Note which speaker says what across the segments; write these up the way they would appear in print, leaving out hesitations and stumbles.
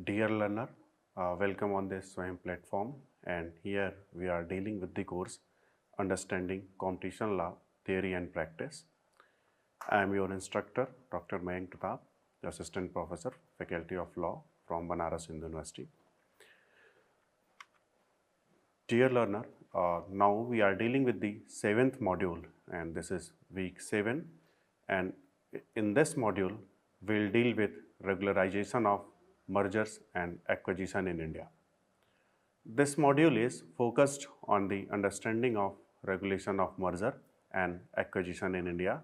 Speaker 1: Dear learner, welcome on this Swayam platform, and here we are dealing with the course Understanding Competition Law Theory and Practice. I am your instructor Dr. Mayank Pratap, the Assistant Professor, Faculty of Law from Banaras Hindu University. Dear learner, now we are dealing with the 7th module, and this is week 7, and in this module we'll deal with regularization of mergers and acquisition in India. This module is focused on the understanding of regulation of merger and acquisition in India.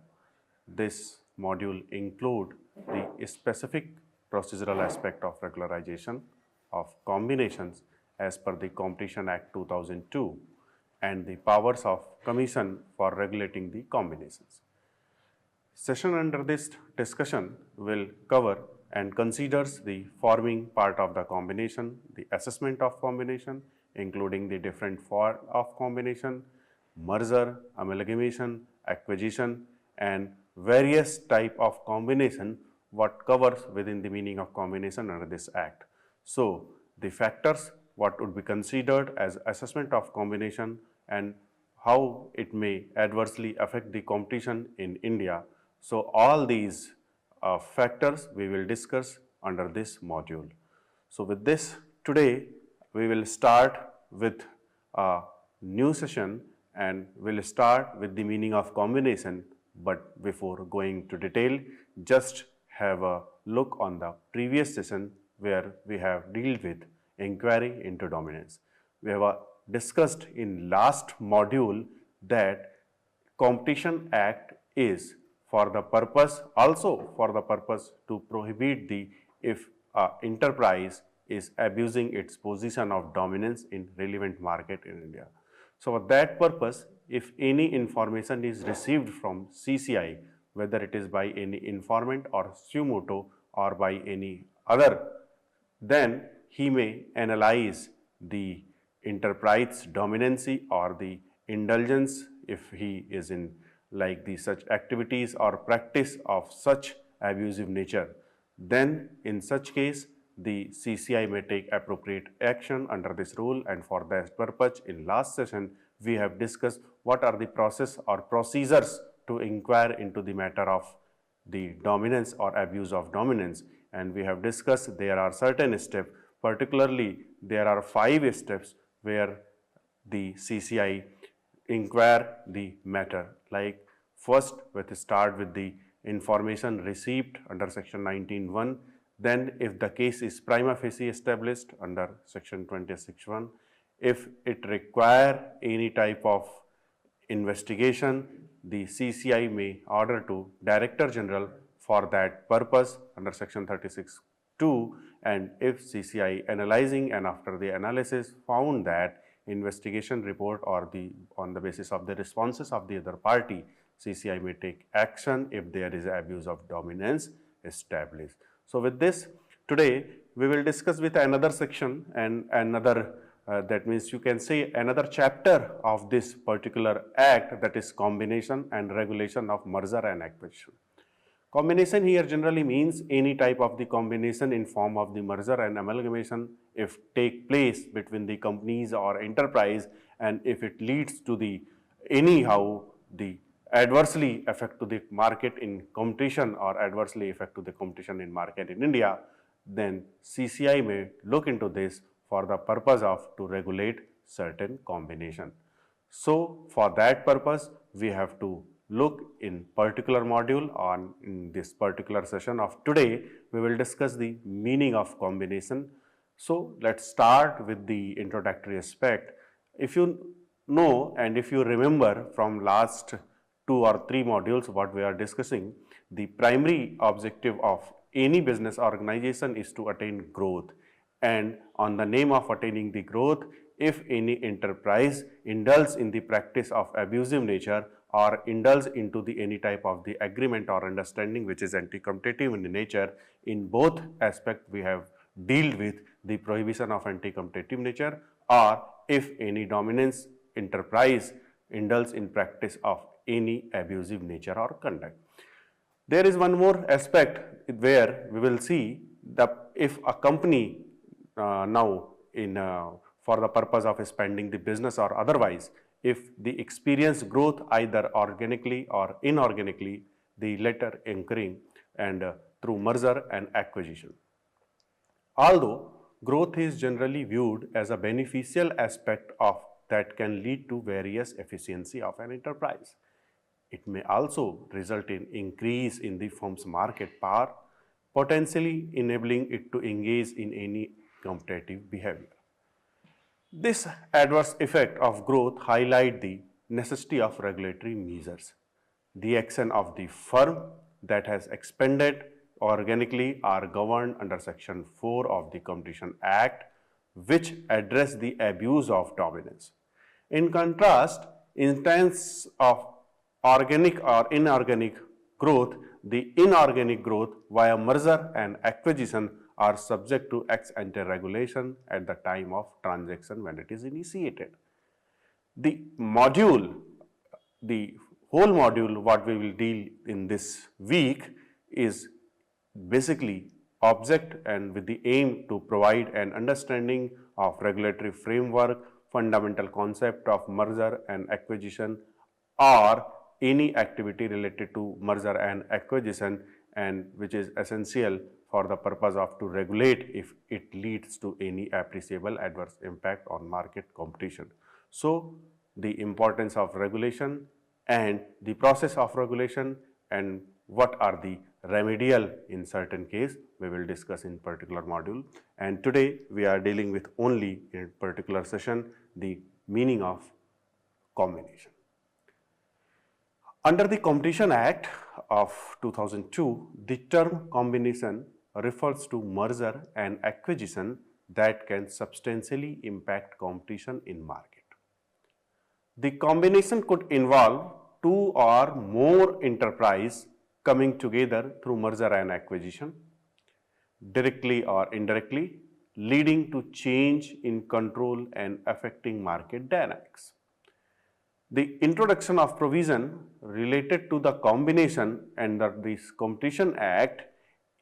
Speaker 1: This module include the specific procedural aspect of regularization of combinations as per the Competition Act 2002 and the powers of Commission for regulating the combinations. Session under this discussion will cover and considers the forming part of the combination, the assessment of combination, including the different form of combination, merger, amalgamation, acquisition, and various type of combination what covers within the meaning of combination under this act. So, the factors what would be considered as assessment of combination and how it may adversely affect the competition in India. So, all these factors we will discuss under this module. So, with this today we will start with a new session and we will start with the meaning of combination, but before going to detail just have a look on the previous session where we have dealt with inquiry into dominance. We have discussed in last module that Competition Act is for the purpose to prohibit the if enterprise is abusing its position of dominance in relevant market in India. So, for that purpose, if any information is received from CCI, whether it is by any informant or suo motu or by any other, then he may analyze the enterprise dominancy or the indulgence if he is in like the such activities or practice of such abusive nature. Then in such case the CCI may take appropriate action under this rule, and for that purpose in last session we have discussed what are the process or procedures to inquire into the matter of the dominance or abuse of dominance, and we have discussed there are certain steps, particularly there are 5 steps where the CCI inquire the matter. Like first we start with the information received under section 19(1), then if the case is prima facie established under section 26(1), if it require any type of investigation, the CCI may order to Director General for that purpose under section 36(2), and if CCI analyzing and after the analysis found that investigation report or on the basis of the responses of the other party, CCI may take action if there is abuse of dominance established. So, with this today we will discuss with another section and another that means you can say another chapter of this particular act, that is combination and regulation of merger and acquisition. Combination here generally means any type of the combination in form of the merger and amalgamation if take place between the companies or enterprise, and if it leads to the anyhow the adversely affect to the market in competition or adversely affect to the competition in market in India, then CCI may look into this for the purpose of to regulate certain combination. So, for that purpose we have to look in particular module on in this particular session of today we will discuss the meaning of combination. So, let us start with the introductory aspect. If you know and if you remember from last 2 or 3 modules what we are discussing, the primary objective of any business organization is to attain growth, and on the name of attaining the growth, if any enterprise indulges in the practice of abusive nature or indulge into the any type of the agreement or understanding which is anti-competitive in nature, in both aspects we have dealt with the prohibition of anti-competitive nature, or if any dominance enterprise indulge in practice of any abusive nature or conduct. There is one more aspect where we will see the if a company now for the purpose of expanding the business or otherwise, if the experience growth either organically or inorganically, the latter occurring and through merger and acquisition. Although growth is generally viewed as a beneficial aspect of that can lead to various efficiency of an enterprise, it may also result in increase in the firm's market power, potentially enabling it to engage in any competitive behavior. This adverse effect of growth highlight the necessity of regulatory measures. The action of the firm that has expanded organically are governed under Section 4 of the Competition Act, which address the abuse of dominance. In contrast, instance of organic or inorganic growth, the inorganic growth via merger and acquisition are subject to ex ante regulation at the time of transaction when it is initiated. The whole module what we will deal in this week is basically object and with the aim to provide an understanding of regulatory framework, fundamental concept of merger and acquisition or any activity related to merger and acquisition, and which is essential for the purpose of to regulate if it leads to any appreciable adverse impact on market competition. So, the importance of regulation and the process of regulation and what are the remedial in certain case we will discuss in particular module, and today we are dealing with only in particular session the meaning of combination. Under the Competition Act of 2002, the term combination refers to merger and acquisition that can substantially impact competition in market. The combination could involve two or more enterprises coming together through merger and acquisition, directly or indirectly, leading to change in control and affecting market dynamics. The introduction of provision related to the combination under this Competition Act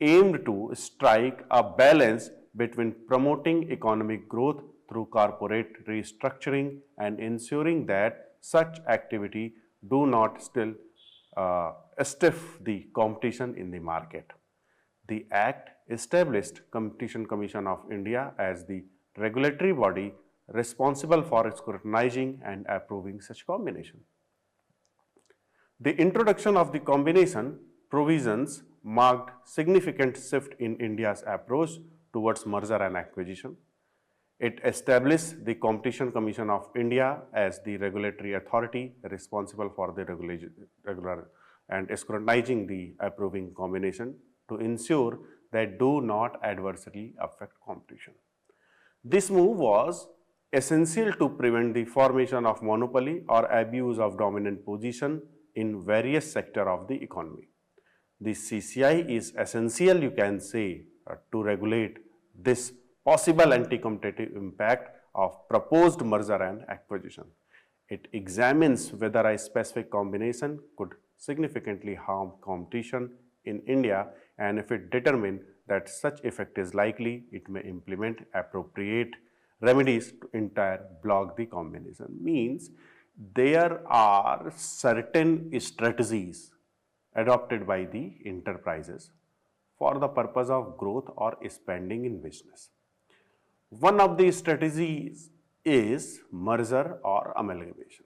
Speaker 1: aimed to strike a balance between promoting economic growth through corporate restructuring and ensuring that such activity do not still stiff the competition in the market. The Act established Competition Commission of India as the regulatory body responsible for scrutinizing and approving such combination. The introduction of the combination provisions marked significant shift in India's approach towards merger and acquisition. It established the Competition Commission of India as the regulatory authority responsible for the regular and scrutinizing the approving combination to ensure that do not adversely affect competition. This move was essential to prevent the formation of monopoly or abuse of dominant position in various sectors of the economy. The CCI is essential, you can say, to regulate this possible anti-competitive impact of proposed merger and acquisition. It examines whether a specific combination could significantly harm competition in India, and if it determines that such effect is likely, it may implement appropriate remedies to entire block the combination. Means there are certain strategies adopted by the enterprises for the purpose of growth or expanding in business. One of the strategies is merger or amalgamation.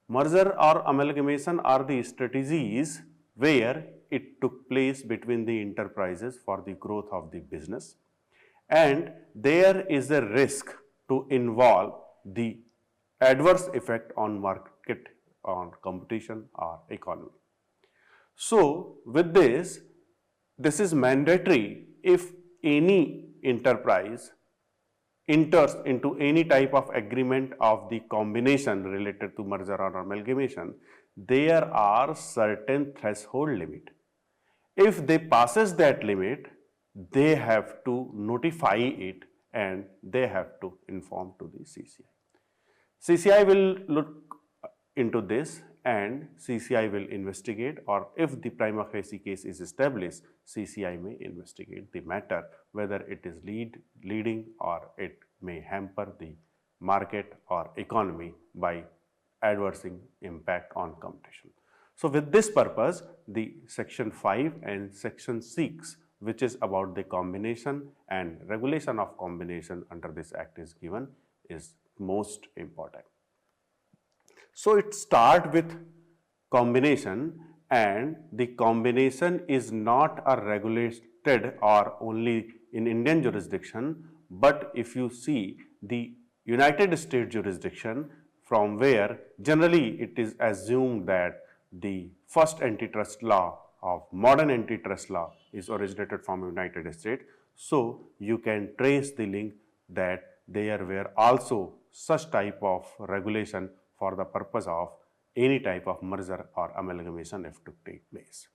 Speaker 1: Merger or amalgamation are the strategies where it took place between the enterprises for the growth of the business, and there is a risk to involve the adverse effect on market, on competition or economy. So, with this is mandatory if any enterprise enters into any type of agreement of the combination related to merger or amalgamation, there are certain threshold limit. If they passes that limit, they have to notify it and they have to inform to the CCI. CCI will look into this and CCI will investigate, or if the prima facie case is established, CCI may investigate the matter whether it is leading or it may hamper the market or economy by adversing impact on competition. So with this purpose, the section 5 and section 6, which is about the combination and regulation of combination under this act is given, is most important. So it start with combination, and the combination is not a regulated or only in Indian jurisdiction, but if you see the United States jurisdiction, from where generally it is assumed that the first antitrust law of modern antitrust law is originated from United States. So you can trace the link that there were also such type of regulation for the purpose of any type of merger or amalgamation if to take place.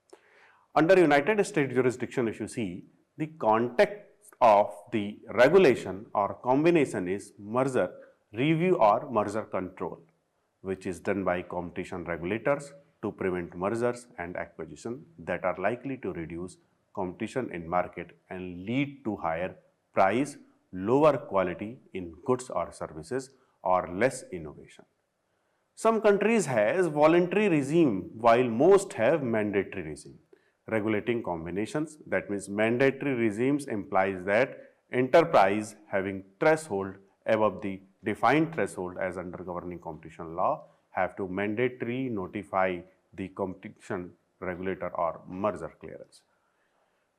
Speaker 1: Under United States jurisdiction, if you see, the context of the regulation or combination is merger review or merger control, which is done by competition regulators to prevent mergers and acquisition that are likely to reduce competition in market and lead to higher price, lower quality in goods or services, or less innovation. Some countries has voluntary regime while most have mandatory regime regulating combinations. That means mandatory regimes implies that enterprise having threshold above the defined threshold as under governing competition law have to mandatory notify the competition regulator or merger clearance.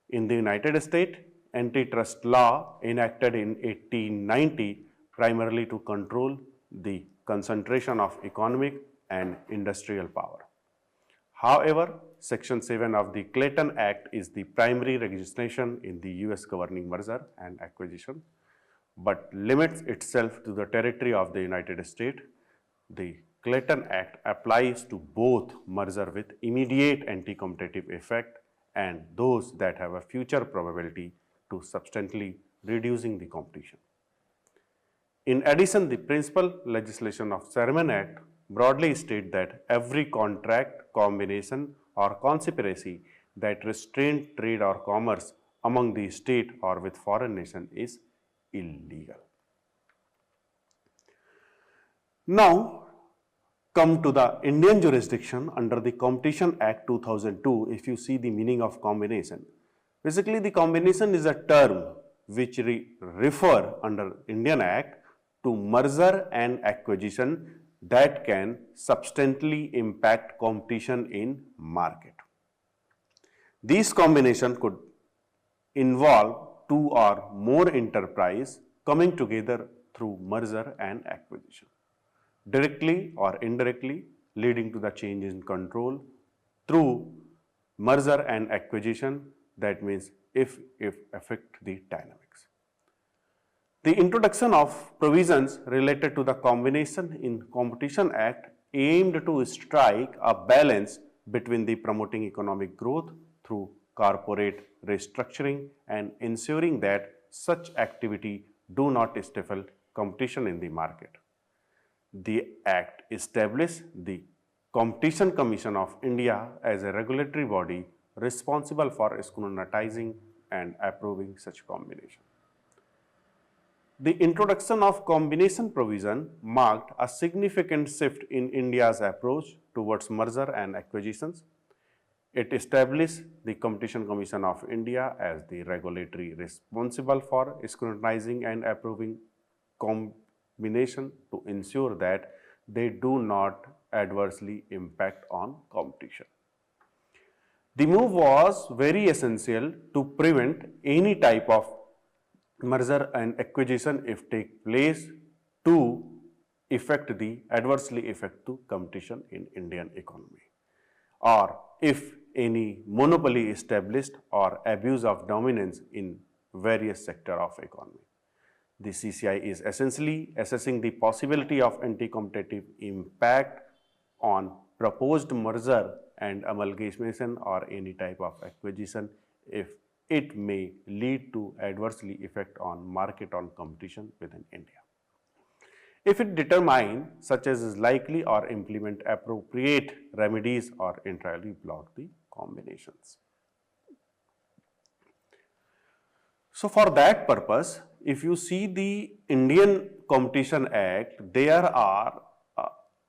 Speaker 1: In the United States, antitrust law enacted in 1890 primarily to control the concentration of economic and industrial power. However, Section 7 of the Clayton Act is the primary legislation in the US governing merger and acquisition, but limits itself to the territory of the United States. The Clayton Act applies to both merger with immediate anti-competitive effect and those that have a future probability to substantially reducing the competition. In addition, the principal legislation of Sherman Act broadly states that every contract, combination or conspiracy that restrain trade or commerce among the state or with foreign nation is illegal. Now come to the Indian jurisdiction under the Competition Act 2002. If you see the meaning of combination, basically the combination is a term which refer under Indian Act to merger and acquisition that can substantially impact competition in market. These combination could involve two or more enterprise coming together through merger and acquisition, directly or indirectly leading to the change in control through merger and acquisition. That means if affect the dynamics. The introduction of provisions related to the combination in Competition Act aimed to strike a balance between the promoting economic growth through corporate restructuring and ensuring that such activity do not stifle competition in the market. The Act established the Competition Commission of India as a regulatory body responsible for scrutinizing and approving such combination. The introduction of combination provision marked a significant shift in India's approach towards merger and acquisitions. It established the Competition Commission of India as the regulatory responsible for scrutinizing and approving combination to ensure that they do not adversely impact on competition. The move was very essential to prevent any type of merger and acquisition if take place to adversely affect to competition in Indian economy, or if any monopoly established or abuse of dominance in various sector of economy. The CCI is essentially assessing the possibility of anti-competitive impact on proposed merger and amalgamation or any type of acquisition if it may lead to adversely effect on market on competition within India. if it determine such as is likely or implement appropriate remedies or entirely block the combinations. So for that purpose, if you see the Indian Competition Act, there are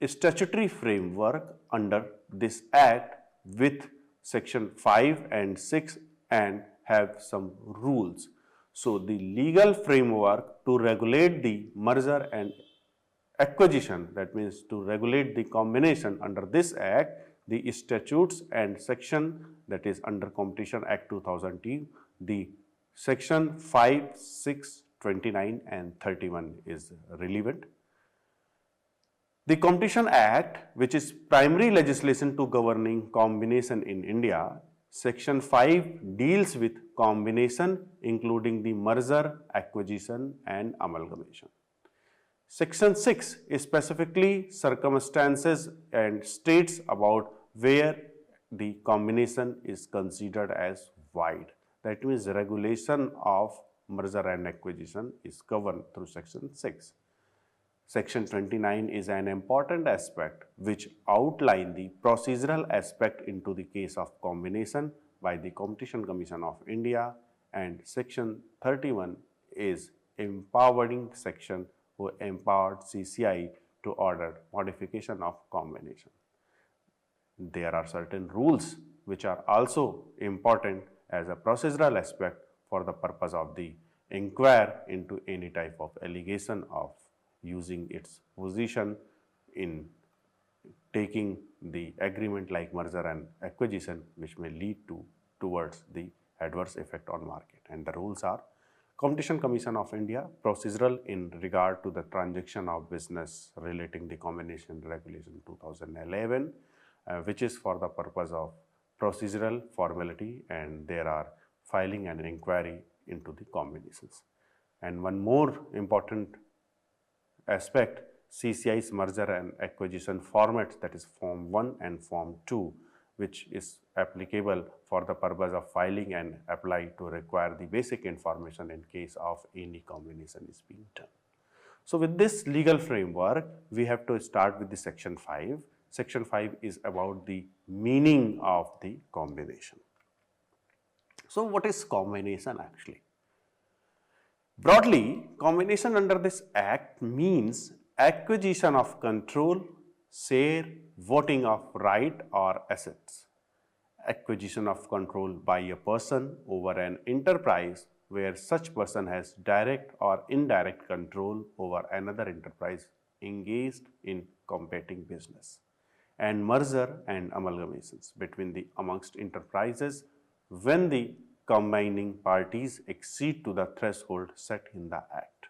Speaker 1: a statutory framework under this act with section 5 and 6 and have some rules. So the legal framework to regulate the merger and acquisition, that means to regulate the combination under this act, the statutes and section that is under Competition Act 2002, the section 5, 6, 29 and 31 is relevant. The Competition Act, which is primary legislation to governing combination in India, section 5 deals with combination including the merger, acquisition and amalgamation. Section 6 is specifically circumstances and states about where the combination is considered as void. That means regulation of merger and acquisition is governed through section 6. Section 29 is an important aspect which outline the procedural aspect into the case of combination by the Competition Commission of India, and section 31 is empowering section who empowered CCI to order modification of combination. There are certain rules which are also important as a procedural aspect for the purpose of the inquire into any type of allegation of using its position in taking the agreement like merger and acquisition, which may lead towards the adverse effect on market. And the rules are: Competition Commission of India, procedural in regard to the transaction of business relating the combination regulation 2011, which is for the purpose of procedural formality, and there are filing and inquiry into the combinations. And one more important aspect, CCI's merger and acquisition formats, that is Form 1 and Form 2, which is applicable for the purpose of filing and apply to require the basic information in case of any combination is being done. So with this legal framework, we have to start with the section 5. Section 5 is about the meaning of the combination. So what is combination actually? Broadly, combination under this act means acquisition of control, share, voting of right or assets, acquisition of control by a person over an enterprise where such person has direct or indirect control over another enterprise engaged in competing business, and merger and amalgamations between the amongst enterprises when the combining parties exceed to the threshold set in the act.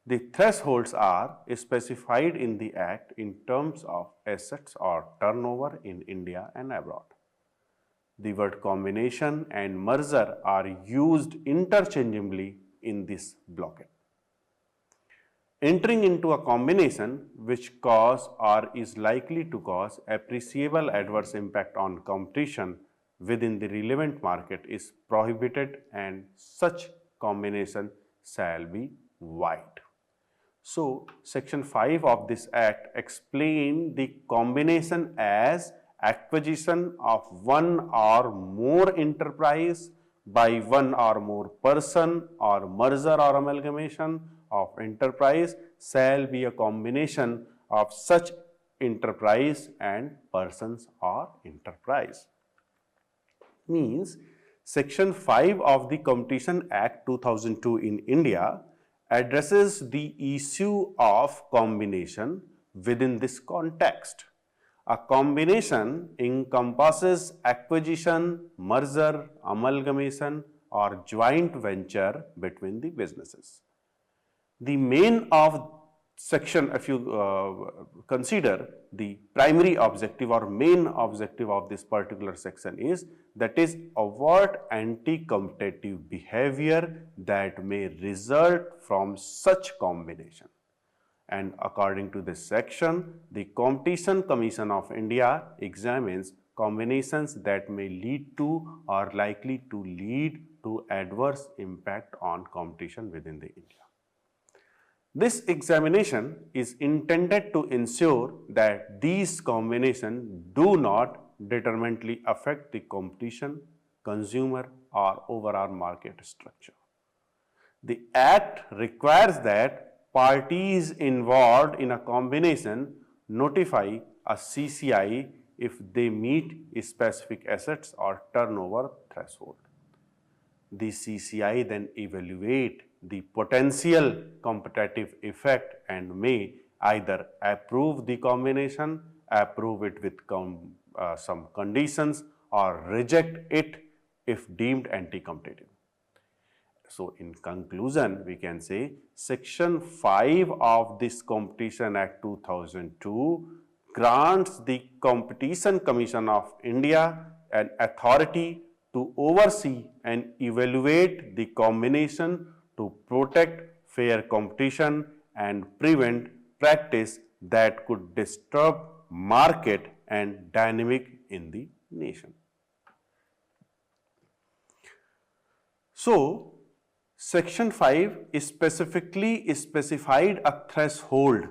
Speaker 1: The thresholds are specified in the act in terms of assets or turnover in India and abroad. The word combination and merger are used interchangeably in this blockade. Entering into a combination which cause or is likely to cause appreciable adverse impact on competition within the relevant market is prohibited, and such combination shall be void. So, section 5 of this act explain the combination as acquisition of one or more enterprise by one or more person, or merger or amalgamation of enterprise shall be a combination of such enterprise and persons or enterprise. Means section 5 of the Competition Act 2002 in India addresses the issue of combination within this context. A combination encompasses acquisition, merger, amalgamation or joint venture between the businesses. The main of section, if you consider the primary objective or main objective of this particular section is, that is avoid anti-competitive behavior that may result from such combination. And according to this section, the Competition Commission of India examines combinations that may lead to or likely to lead to adverse impact on competition within the India. This examination is intended to ensure that these combinations do not determinantly affect the competition, consumer, or overall market structure. The Act requires that parties involved in a combination notify a CCI if they meet specific assets or turnover threshold. The CCI then evaluate the potential competitive effect and may either approve the combination, approve it with some conditions, or reject it if deemed anti-competitive. So, in conclusion, we can say Section 5 of this Competition Act 2002 grants the Competition Commission of India an authority to oversee and evaluate the combination to protect fair competition and prevent practice that could disturb market and dynamic in the nation. So, Section 5 specifically specified a threshold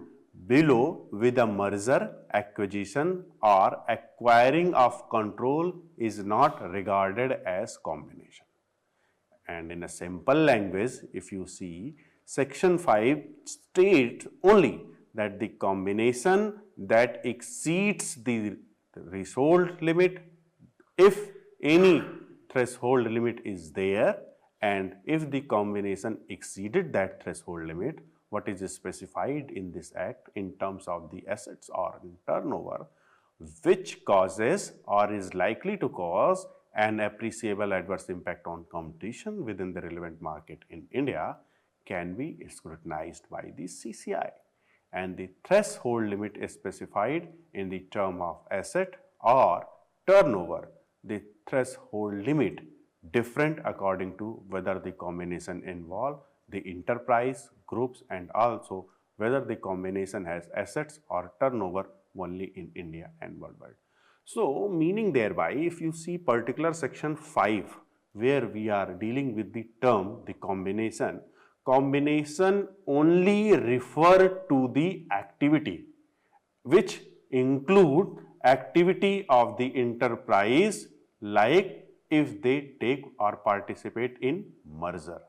Speaker 1: below with a merger, acquisition or acquiring of control is not regarded as combination. And in a simple language, if you see, Section 5 states only that the combination that exceeds the threshold limit, if any threshold limit is there, and if the combination exceeded that threshold limit, what is specified in this act in terms of the assets or in turnover, which causes or is likely to cause an appreciable adverse impact on competition within the relevant market in India, can be scrutinized by the CCI. And the threshold limit is specified in the term of asset or turnover. The threshold limit different according to whether the combination involve the enterprise, groups, and also whether the combination has assets or turnover only in India and worldwide. So, meaning thereby, if you see particular Section 5 where we are dealing with the term the combination only refer to the activity which include activity of the enterprise, like if they take or participate in merger.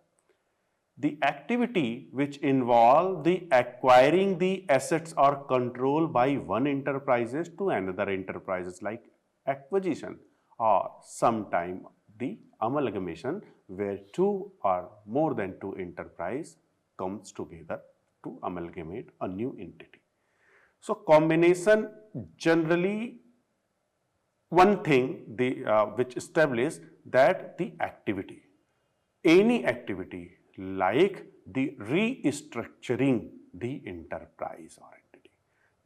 Speaker 1: The activity which involve the acquiring the assets or control by one enterprises to another enterprises, like acquisition, or sometime the amalgamation where two or more than two enterprise comes together to amalgamate a new entity. So, combination generally one thing which establishes that the activity, any activity like the restructuring the enterprise or entity.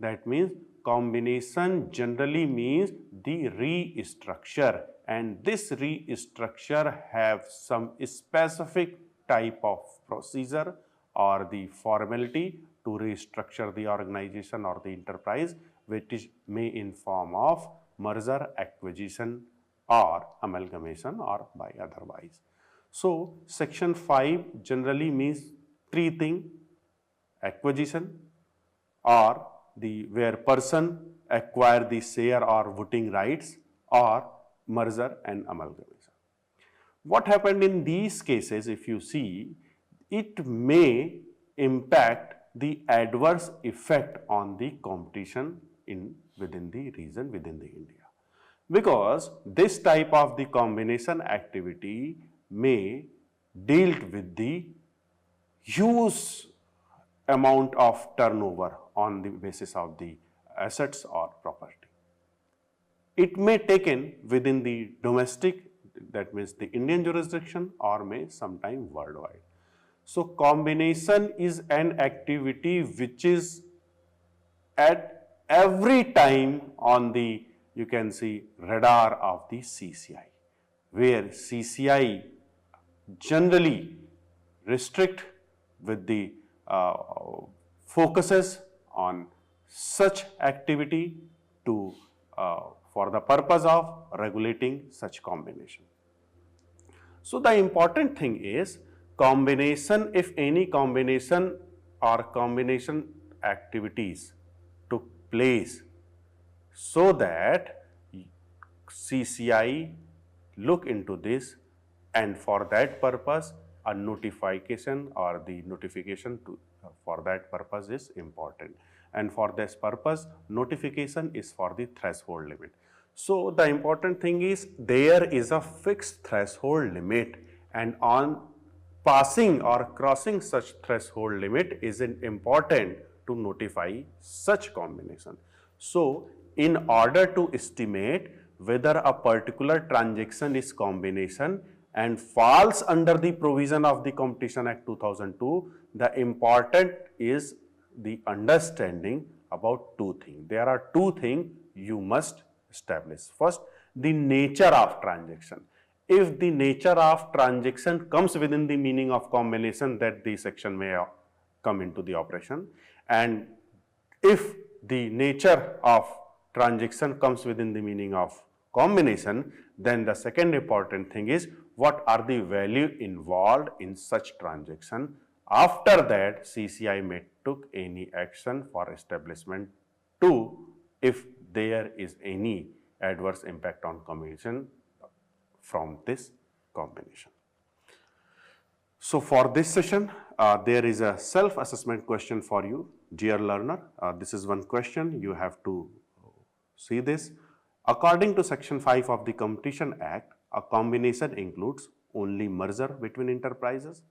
Speaker 1: That means combination generally means the restructure, and this restructure have some specific type of procedure or the formality to restructure the organization or the enterprise, which is may in form of merger, acquisition or amalgamation or by otherwise. So, Section 5 generally means three things: acquisition or the where person acquire the share or voting rights, or merger and amalgamation. What happened in these cases, if you see, it may impact the adverse effect on the competition within the region, within the India, because this type of the combination activity may deal with the huge amount of turnover on the basis of the assets or property. It may taken within the domestic, that means the Indian jurisdiction, or may sometime worldwide. So, combination is an activity which is at every time on the, you can see, radar of the CCI, where CCI generally restrict with the focuses on such activity to for the purpose of regulating such combination. So, the important thing is combination, if any combination or combination activities took place so that CCI look into this, and for that purpose a notification or the notification to for that purpose is important, and for this purpose notification is for the threshold limit. So the important thing is there is a fixed threshold limit, and on passing or crossing such threshold limit is important to notify such combination. So in order to estimate whether a particular transaction is combination and falls under the provision of the Competition Act 2002, the important is the understanding about two things. There are two things you must establish. First, the nature of transaction. If the nature of transaction comes within the meaning of combination, that the section may come into the operation, and if the nature of transaction comes within the meaning of combination, then the second important thing is what are the value involved in such transaction. After that, CCI may took any action for establishment 2 if there is any adverse impact on combination from this combination. So for this session, there is a self-assessment question for you, dear learner. This is one question, you have to see this. According to Section 5 of the Competition Act, a combination includes only merger between enterprises,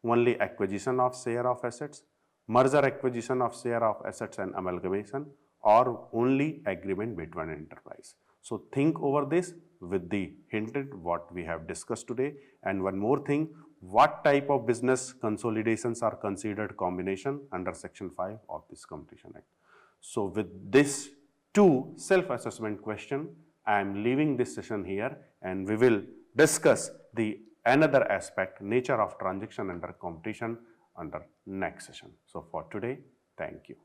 Speaker 1: only acquisition of share of assets, merger acquisition of share of assets and amalgamation, or only agreement between enterprise. So think over this with the hinted what we have discussed today. And one more thing, what type of business consolidations are considered combination under Section 5 of this Competition Act. So with this two self-assessment question, I am leaving this session here, and we will discuss the another aspect, nature of transaction under competition, under next session. So for today, thank you.